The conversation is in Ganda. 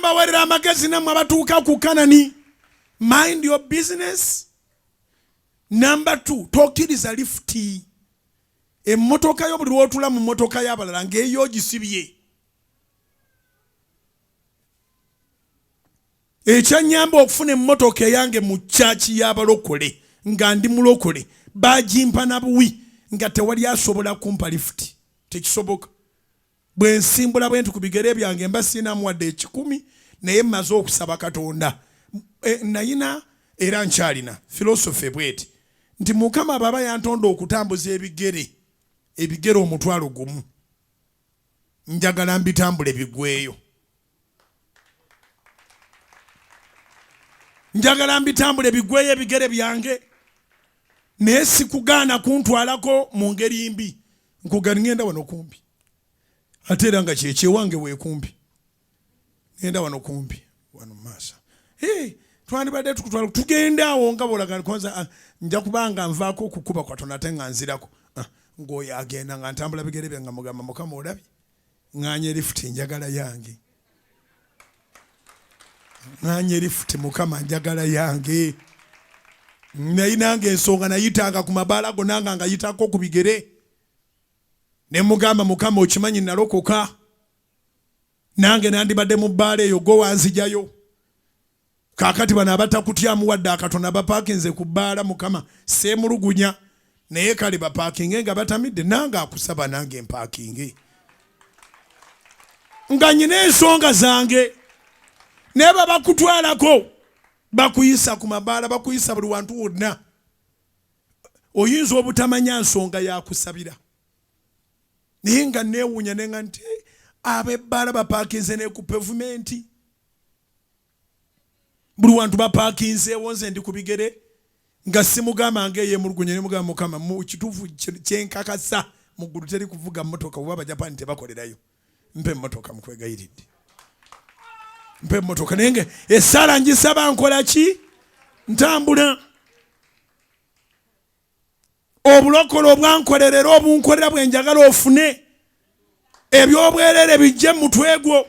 Bawerera amagezi namwe abatuuka ku Kanani. Mind your business. Number 2, tokkiriza lifti. Emmotoka yo buli lwotula mu mmotoka y'abalala ng'eyo gisibye. Ekyanyamba okufuna emmotoka eyange mu chachi y'abalokole nga ndi mulokole bagimpa na buwi nga tewali asobola kumpa lifti. Tekisoboka. Bwe nsimbula bwe nti ku bigere byange mba sinamu wadde 10 naye mmaze okusaba Katonda. Nayina era nkyalina philosophy bweti nti Mukama baba yantonda okutambuza ebigere omutwalo gumu. Njagala mbitambule bigweyo. Njagala mbitambule bigweyo ebigere byange. Naye sikugaana kuntwalako mu ngeri mbi. Nkugana ngenda wano kumbi. Ate era nga kyewange weekumbi. Ngenda wano kumbi. Wano masa. Twandibadde tukutwala tugenda awo nga bolagana kwanza nja kubanga nvaako okukuba Katonda ate nga nzirako. Ngoyo agenda nga ntambula bigere byange mugamba Mukama olabye. Nganye lifuti njagala yange. Nganye lifuti Mukama njagala yange. Naye nange ensonga nayitanga ku mabaala go nanga nga yitako ku bigere. Ne mugamba Mukama okimanyi nalokoka. Nange nandibadde mu bbaala eyo go wanzijayo. Kakati bana abatakutyamu wadde Katonda bapakinze ku bbaala Mukama seemulugunya. Naye kale bapakinge nga batamidde nange akusaba nange mpakinge. Nga nyina ensonga zange. Ne babakutwalako bakuyisa ku mabaala bakuyisa buli wantu wonna. Oyinza obutamanya nsonga yakusabira. Naye nga neewuunya nenga nti ab'ebbaala bapakinze ne ku pavementi. Buli wantu bapakinzeewo nze ndi ku bigere nga simugamba ng'eyeemulugunya ne mugamba Mukama mu kituufu kyenkakasa mu ggulu teri kuvuga mmotoka oba Abajapani tebakolerayo. Mpe emmotoka mukwegayiridde. Mpe emmotoka naye nga essaala ngisaba nkola ki? Ntambula. Obulokole obwankolerera obunkolera bwe njagala ofune. Ebyobwerere bijje mu mutwe gwo.